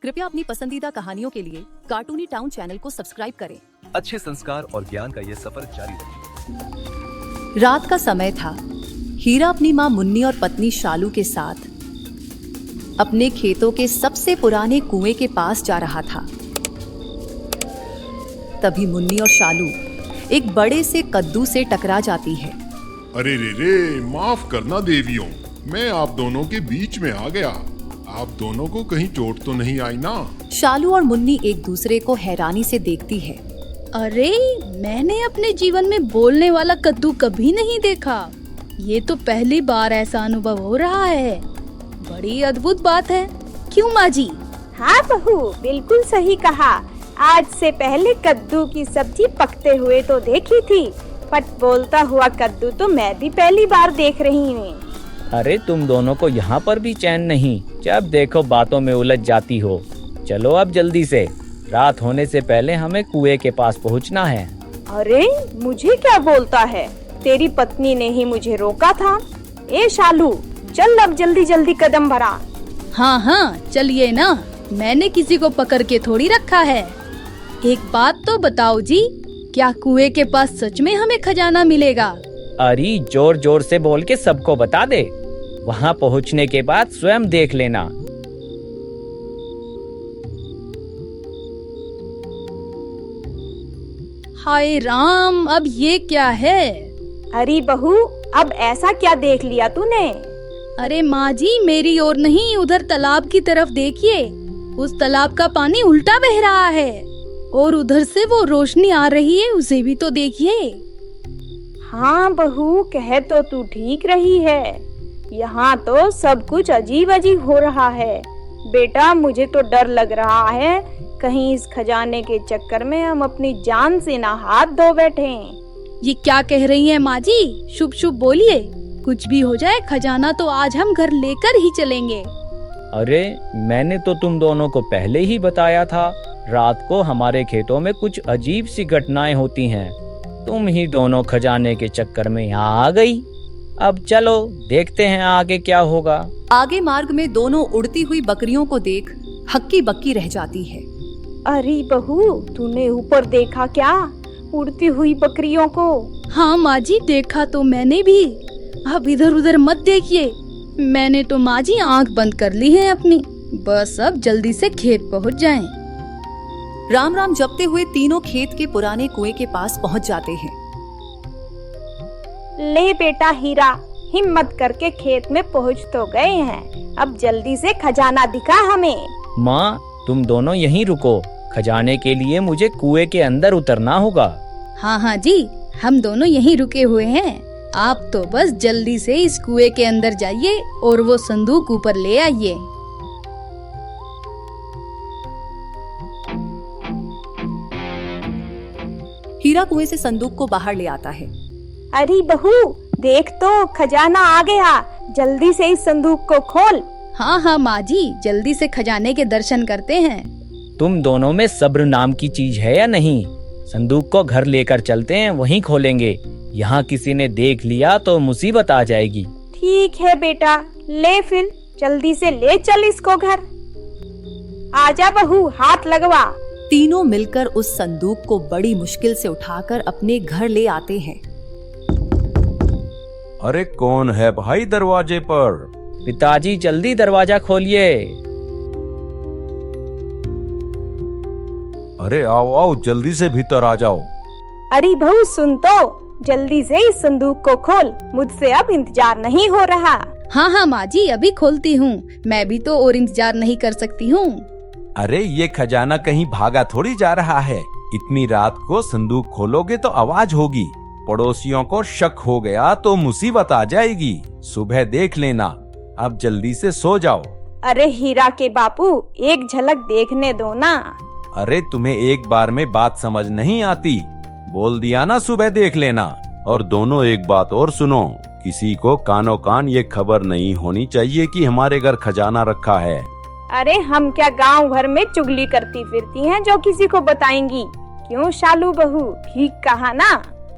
कृपया अपनी पसंदीदा कहानियों के लिए कार्टूनी टाउन चैनल को सब्सक्राइब करें। अच्छे संस्कार और ज्ञान का ये सफर जारी रखें। रात का समय था। हीरा अपनी माँ मुन्नी और पत्नी शालू के साथ अपने खेतों के सबसे पुराने कुएं के पास जा रहा था। तभी मुन्नी और शालू एक बड़े से कद्दू से टकरा जाती है। अरे रे, माफ करना देवियों, मैं आप दोनों के बीच में आ गया। आप दोनों को कहीं चोट तो नहीं आई ना? शालू और मुन्नी एक दूसरे को हैरानी से देखती है। अरे, मैंने अपने जीवन में बोलने वाला कद्दू कभी नहीं देखा। ये तो पहली बार ऐसा अनुभव हो रहा है। बड़ी अद्भुत बात है, क्यों माँ जी? हाँ बहू, बिल्कुल सही कहा। आज से पहले कद्दू की सब्जी पकते हुए तो देखी थी, पर बोलता हुआ कद्दू तो मैं भी पहली बार देख रही हूँ। अरे तुम दोनों को यहाँ पर भी चैन नहीं, जब देखो बातों में उलझ जाती हो। चलो अब जल्दी से, रात होने से पहले हमें कुएं के पास पहुँचना है। अरे मुझे क्या बोलता है, तेरी पत्नी ने ही मुझे रोका था। ए शालू, चल अब जल्दी जल्दी कदम बढ़ा। हाँ, चलिए ना, मैंने किसी को पकड़ के थोड़ी रखा है। एक बात तो बताओ जी, क्या कुएं के पास सच में हमें खजाना मिलेगा? अरे जोर जोर से बोल के सबको बता दे, वहाँ पहुँचने के बाद स्वयं देख लेना। हाय राम, अब ये क्या है? अरे बहू, अब ऐसा क्या देख लिया तूने? अरे माँ जी, मेरी ओर नहीं, उधर तालाब की तरफ देखिए। उस तालाब का पानी उल्टा बह रहा है और उधर से वो रोशनी आ रही है, उसे भी तो देखिए। हाँ बहू, कहे तो तू ठीक रही है। यहाँ तो सब कुछ अजीब अजीब हो रहा है। बेटा, मुझे तो डर लग रहा है, कहीं इस खजाने के चक्कर में हम अपनी जान से ना हाथ धो बैठे। ये क्या कह रही हैं माँ जी? शुभ शुभ बोलिए। कुछ भी हो जाए, खजाना तो आज हम घर लेकर ही चलेंगे। अरे मैंने तो तुम दोनों को पहले ही बताया था, रात को हमारे खेतों में कुछ अजीब सी घटनाएं होती हैं। तुम ही दोनों खजाने के चक्कर में यहाँ आ गई। अब चलो देखते हैं आगे क्या होगा। आगे मार्ग में दोनों उड़ती हुई बकरियों को देख हक्की बक्की रह जाती है। अरे बहू, तूने ऊपर देखा क्या, उड़ती हुई बकरियों को? हाँ माँ जी, देखा तो मैंने भी। अब इधर उधर मत देखिए, मैंने तो माँ जी आँख बंद कर ली है अपनी। बस अब जल्दी से खेत पहुँच जाएं। राम राम जपते हुए तीनों खेत के पुराने कुएं के पास पहुंच जाते हैं। ले बेटा हीरा, हिम्मत करके खेत में पहुँच तो गए हैं। अब जल्दी से खजाना दिखा हमें। माँ, तुम दोनों यहीं रुको, खजाने के लिए मुझे कुएं के अंदर उतरना होगा। हाँ जी, हम दोनों यहीं रुके हुए हैं। आप तो बस जल्दी से इस कुएं के अंदर जाइए और वो संदूक ऊपर ले आइए। हीरा कुएं से संदूक को बाहर ले आता है। अरे बहू, देख तो खजाना आ गया, जल्दी से इस संदूक को खोल। हाँ माँ जी, जल्दी से खजाने के दर्शन करते हैं। तुम दोनों में सब्र नाम की चीज है या नहीं? संदूक को घर लेकर चलते हैं, वहीं खोलेंगे। यहाँ किसी ने देख लिया तो मुसीबत आ जाएगी। ठीक है बेटा, ले फिर जल्दी से ले चल इसको घर। आजा बहू, हाथ लगवा। तीनों मिलकर उस संदूक को बड़ी मुश्किल से उठाकर अपने घर ले आते हैं। अरे कौन है भाई दरवाजे पर? पिताजी जल्दी दरवाजा खोलिए। अरे आओ आओ, जल्दी से भीतर आ जाओ। अरे बहू सुन तो, जल्दी से इस संदूक को खोल, मुझसे अब इंतजार नहीं हो रहा। हाँ माँ जी, अभी खोलती हूँ। मैं भी तो और इंतजार नहीं कर सकती हूँ। अरे ये खजाना कहीं भागा थोड़ी जा रहा है। इतनी रात को संदूक खोलोगे तो आवाज होगी, पड़ोसियों को शक हो गया तो मुसीबत आ जाएगी। सुबह देख लेना, अब जल्दी से सो जाओ। अरे हीरा के बापू, एक झलक देखने दो ना। अरे तुम्हें एक बार में बात समझ नहीं आती, बोल दिया ना सुबह देख लेना। और दोनों एक बात और सुनो, किसी को कानो कान ये खबर नहीं होनी चाहिए कि हमारे घर खजाना रखा है। अरे हम क्या गांव भर में चुगली करती फिरती हैं जो किसी को बताएंगी? क्यों शालू बहू, ठीक कहा ना?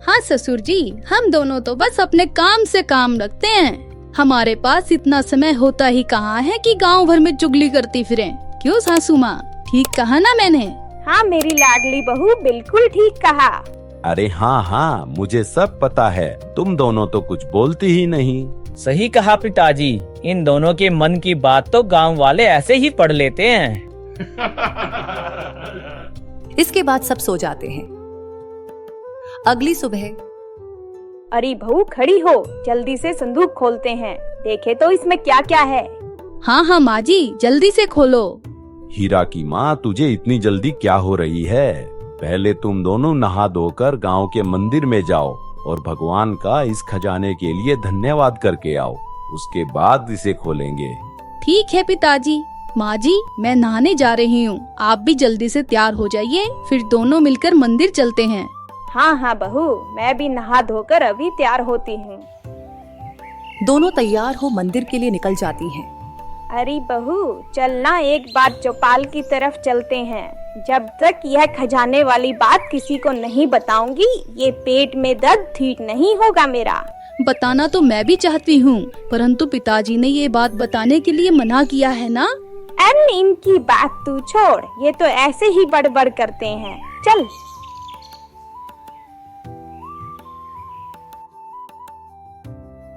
हाँ ससुर जी, हम दोनों तो बस अपने काम से काम रखते हैं। हमारे पास इतना समय होता ही कहाँ है कि गांव भर में चुगली करती फिरें। क्यों सासू माँ, ठीक कहा ना मैंने? हाँ मेरी लाडली बहू, बिल्कुल ठीक कहा। अरे हाँ, मुझे सब पता है, तुम दोनों तो कुछ बोलती ही नहीं। सही कहा पिताजी, इन दोनों के मन की बात तो गांव वाले ऐसे ही पढ़ लेते हैं। इसके बाद सब सो जाते हैं। अगली सुबह अरे बहू खड़ी हो, जल्दी से संदूक खोलते हैं, देखे तो इसमें क्या क्या है। हाँ माँ जी, जल्दी से खोलो। हीरा की माँ, तुझे इतनी जल्दी क्या हो रही है? पहले तुम दोनों नहा धोकर गांव के मंदिर में जाओ और भगवान का इस खजाने के लिए धन्यवाद करके आओ, उसके बाद इसे खोलेंगे। ठीक है पिताजी। माँ जी, मैं नहाने जा रही हूँ, आप भी जल्दी से तैयार हो जाइए, फिर दोनों मिलकर मंदिर चलते हैं। हाँ बहू, मैं भी नहा धोकर अभी तैयार होती हूँ। दोनों तैयार हो मंदिर के लिए निकल जाती हैं। अरे बहू, चलना एक बार चौपाल की तरफ चलते हैं। जब तक यह खजाने वाली बात किसी को नहीं बताऊंगी, ये पेट में दर्द ठीक नहीं होगा मेरा। बताना तो मैं भी चाहती हूँ, परंतु पिताजी ने ये बात बताने के लिए मना किया है ना। अरे इनकी बात तू छोड़, ये तो ऐसे ही बड़बड़ करते हैं। चल।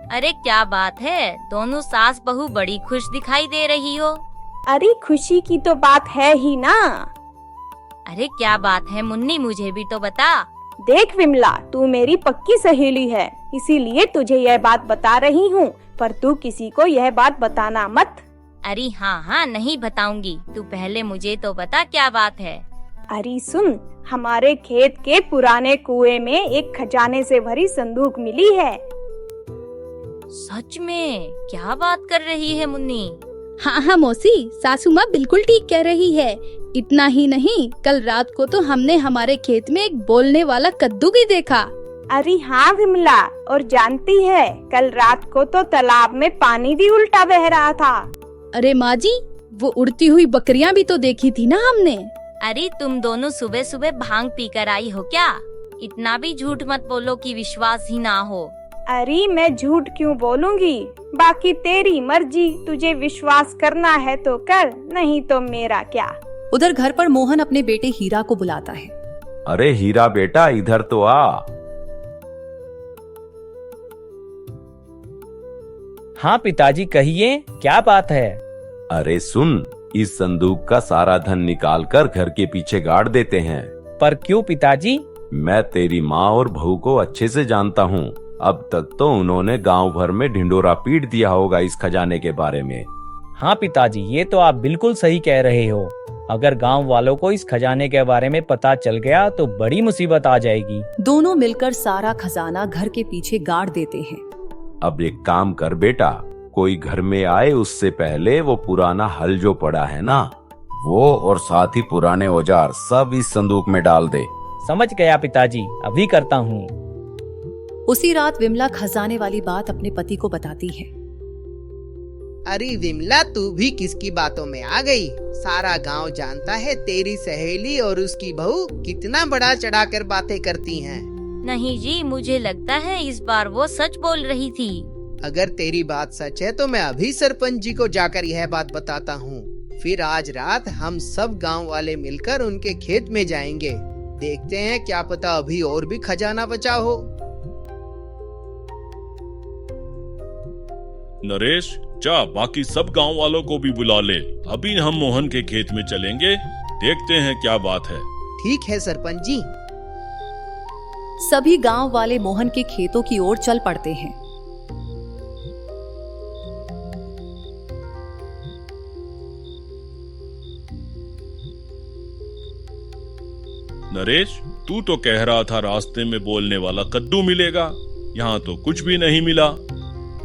अरे क्या बात है, दोनों सास बहू बड़ी खुश दिखाई दे रही हो। अरे खुशी की तो बात है ही ना। अरे क्या बात है मुन्नी, मुझे भी तो बता। देख विमला, तू मेरी पक्की सहेली है, इसीलिए तुझे यह बात बता रही हूँ, पर तू किसी को यह बात बताना मत। अरे हाँ, नहीं बताऊंगी, तू पहले मुझे तो बता क्या बात है। अरे सुन, हमारे खेत के पुराने कुएं में एक खजाने से भरी संदूक मिली है। सच में? क्या बात कर रही है मुन्नी? हाँ मौसी, सासू माँ बिल्कुल ठीक कह रही है। इतना ही नहीं, कल रात को तो हमने हमारे खेत में एक बोलने वाला कद्दू भी देखा। अरे हाँ विमला, और जानती है, कल रात को तो तालाब में पानी भी उल्टा बह रहा था। अरे माँ जी, वो उड़ती हुई बकरियाँ भी तो देखी थी ना हमने। अरे तुम दोनों सुबह सुबह भांग पी कर आई हो क्या? इतना भी झूठ मत बोलो कि विश्वास ही ना हो। अरे मैं झूठ क्यों बोलूंगी, बाकी तेरी मर्जी, तुझे विश्वास करना है तो कर, नहीं तो मेरा क्या। उधर घर पर मोहन अपने बेटे हीरा को बुलाता है। अरे हीरा बेटा, इधर तो आ। हाँ पिताजी, कहिए क्या बात है? अरे सुन, इस संदूक का सारा धन निकाल कर घर के पीछे गाड़ देते हैं। पर क्यों पिताजी? मैं तेरी माँ और बहू को अच्छे से जानता हूँ, अब तक तो उन्होंने गांव भर में ढिंडोरा पीट दिया होगा इस खजाने के बारे में। हाँ पिताजी, ये तो आप बिल्कुल सही कह रहे हो। अगर गांव वालों को इस खजाने के बारे में पता चल गया तो बड़ी मुसीबत आ जाएगी। दोनों मिलकर सारा खजाना घर के पीछे गाड़ देते हैं। अब एक काम कर बेटा, कोई घर में आए उससे पहले वो पुराना हल जो पड़ा है ना, वो और साथ ही पुराने औजार सब इस संदूक में डाल दे। समझ गया पिताजी, अभी करता हूँ। उसी रात विमला खजाने वाली बात अपने पति को बताती है। अरे विमला, तू भी किसकी बातों में आ गई? सारा गांव जानता है तेरी सहेली और उसकी बहू कितना बड़ा चढ़ाकर बातें करती हैं। नहीं जी, मुझे लगता है इस बार वो सच बोल रही थी। अगर तेरी बात सच है तो मैं अभी सरपंच जी को जाकर यह बात बताता हूँ। फिर आज रात हम सब गांव वाले मिलकर उनके खेत में जाएंगे, देखते हैं क्या पता अभी और भी खजाना बचा हो। नरेश, जा बाकी सब गांव वालों को भी बुला ले, अभी हम मोहन के खेत में चलेंगे, देखते हैं क्या बात है। ठीक है सरपंच जी। सभी गांव वाले मोहन के खेतों की ओर चल पड़ते हैं। नरेश, तू तो कह रहा था रास्ते में बोलने वाला कद्दू मिलेगा, यहाँ तो कुछ भी नहीं मिला।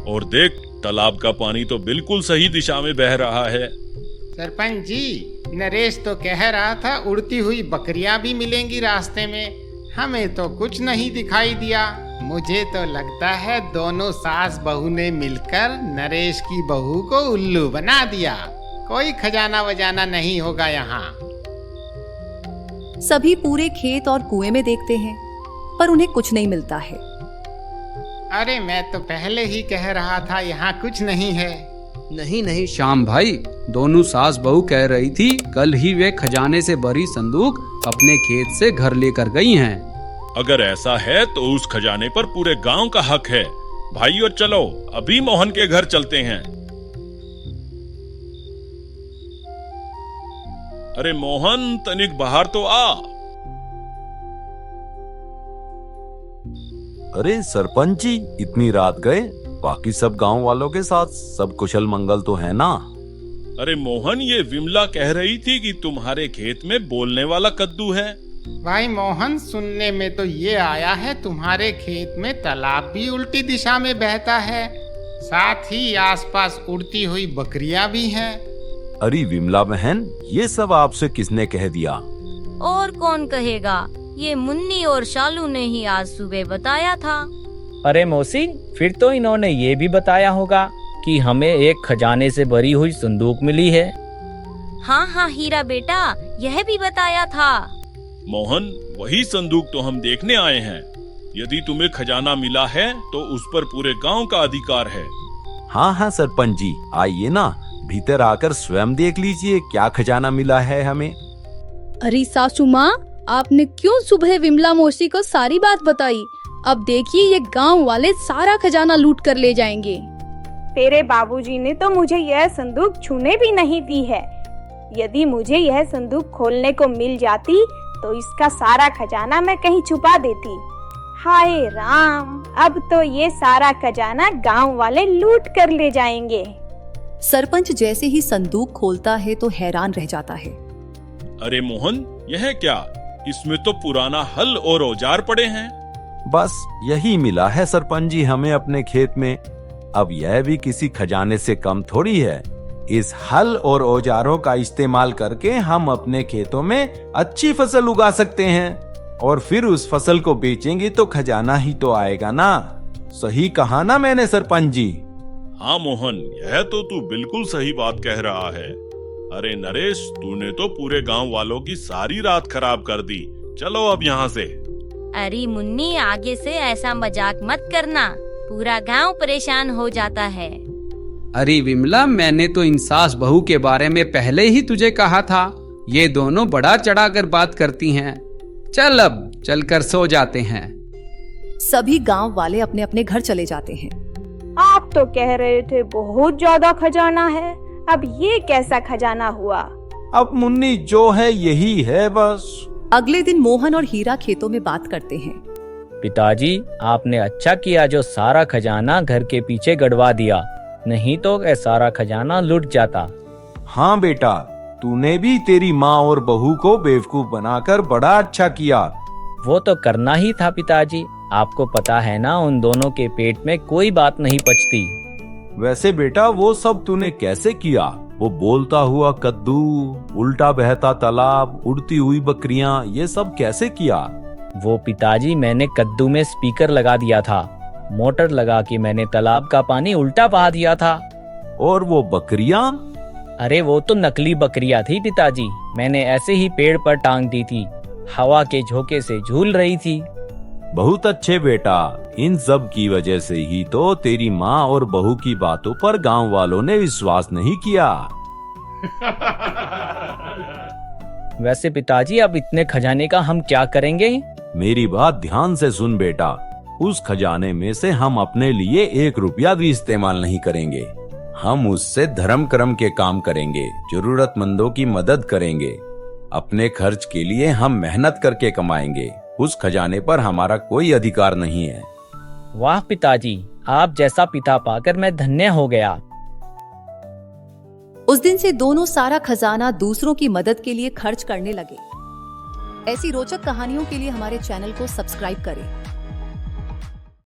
और देख, तालाब का पानी तो बिल्कुल सही दिशा में बह रहा है। सरपंच जी, नरेश तो कह रहा था उड़ती हुई बकरियां भी मिलेंगी रास्ते में, हमें तो कुछ नहीं दिखाई दिया। मुझे तो लगता है दोनों सास बहू ने मिलकर नरेश की बहू को उल्लू बना दिया। कोई खजाना वजाना नहीं होगा यहाँ। सभी पूरे खेत और कुएं में देखते हैं, पर उन्हें कुछ नहीं मिलता है। अरे मैं तो पहले ही कह रहा था यहाँ कुछ नहीं है। नहीं श्याम भाई, दोनों सास बहू कह रही थी कल ही वे खजाने से भरी संदूक अपने खेत से घर लेकर गई हैं। अगर ऐसा है तो उस खजाने पर पूरे गांव का हक है। भाइयों चलो अभी मोहन के घर चलते हैं। अरे मोहन तनिक बाहर तो आ। अरे सरपंच जी, इतनी रात गए? बाकी सब गांव वालों के साथ सब कुशल मंगल तो है ना? अरे मोहन, ये विमला कह रही थी कि तुम्हारे खेत में बोलने वाला कद्दू है। भाई मोहन, सुनने में तो ये आया है तुम्हारे खेत में तालाब भी उल्टी दिशा में बहता है, साथ ही आसपास उड़ती हुई बकरियां भी हैं। अरे विमला बहन, ये सब आपसे किसने कह दिया? और कौन कहेगा, ये मुन्नी और शालू ने ही आज सुबह बताया था। अरे मौसी, फिर तो इन्होंने ये भी बताया होगा कि हमें एक खजाने से भरी हुई संदूक मिली है। हाँ हाँ हीरा बेटा, यह भी बताया था। मोहन, वही संदूक तो हम देखने आए हैं। यदि तुम्हें खजाना मिला है तो उस पर पूरे गांव का अधिकार है। हाँ हाँ सरपंच जी, आइए ना, भीतर आकर स्वयं देख लीजिए क्या खजाना मिला है हमें। अरे सासू माँ, आपने क्यों सुबह विमला मौसी को सारी बात बताई? अब देखिए ये गांव वाले सारा खजाना लूट कर ले जाएंगे। तेरे बाबूजी ने तो मुझे यह संदूक छूने भी नहीं दी है। यदि मुझे यह संदूक खोलने को मिल जाती तो इसका सारा खजाना मैं कहीं छुपा देती। हाय राम, अब तो ये सारा खजाना गांव वाले लूट कर ले जाएंगे। सरपंच जैसे ही संदूक खोलता है तो हैरान रह जाता है। अरे मोहन, यह क्या? इसमें तो पुराना हल और औजार पड़े हैं। बस यही मिला है सरपंच जी हमें अपने खेत में। अब यह भी किसी खजाने से कम थोड़ी है। इस हल और औजारों का इस्तेमाल करके हम अपने खेतों में अच्छी फसल उगा सकते हैं और फिर उस फसल को बेचेंगे तो खजाना ही तो आएगा ना। सही कहा ना मैंने सरपंच जी? हाँ मोहन, यह तो तू बिल्कुल सही बात कह रहा है। अरे नरेश, तूने तो पूरे गांव वालों की सारी रात खराब कर दी। चलो अब यहाँ से। अरे मुन्नी, आगे से ऐसा मजाक मत करना, पूरा गांव परेशान हो जाता है। अरे विमला, मैंने तो इन सास बहू के बारे में पहले ही तुझे कहा था। ये दोनों बड़ा चढ़ाकर बात करती हैं। चल अब चलकर सो जाते हैं। सभी गांव वाले अपने अपने घर चले जाते हैं। आप तो कह रहे थे बहुत ज्यादा खजाना है, अब ये कैसा खजाना हुआ? अब मुन्नी जो है यही है बस। अगले दिन मोहन और हीरा खेतों में बात करते हैं। पिताजी, आपने अच्छा किया जो सारा खजाना घर के पीछे गड़वा दिया, नहीं तो यह सारा खजाना लुट जाता। हाँ बेटा, तूने भी तेरी माँ और बहू को बेवकूफ बनाकर बड़ा अच्छा किया। वो तो करना ही था पिताजी, आपको पता है ना उन दोनों के पेट में कोई बात नहीं पचती। वैसे बेटा, वो सब तूने कैसे किया? वो बोलता हुआ कद्दू, उल्टा बहता तालाब, उड़ती हुई बकरियां, ये सब कैसे किया? वो पिताजी, मैंने कद्दू में स्पीकर लगा दिया था, मोटर लगा के मैंने तालाब का पानी उल्टा बहा दिया था। और वो बकरियां? अरे वो तो नकली बकरियां थी पिताजी, मैंने ऐसे ही पेड़ पर टांग दी थी, हवा के झोंके से झूल रही थी। बहुत अच्छे बेटा, इन सब की वजह से ही तो तेरी माँ और बहू की बातों पर गांव वालों ने विश्वास नहीं किया। वैसे पिताजी, अब इतने खजाने का हम क्या करेंगे? मेरी बात ध्यान से सुन बेटा, उस खजाने में से हम अपने लिए 1 रुपया भी इस्तेमाल नहीं करेंगे। हम उससे धर्म कर्म के काम करेंगे, जरूरतमंदों की मदद करेंगे। अपने खर्च के लिए हम मेहनत करके कमाएंगे। उस खजाने पर हमारा कोई अधिकार नहीं है। वाह पिताजी, आप जैसा पिता पाकर मैं धन्य हो गया। उस दिन से दोनों सारा खजाना दूसरों की मदद के लिए खर्च करने लगे। ऐसी रोचक कहानियों के लिए हमारे चैनल को सब्सक्राइब करें।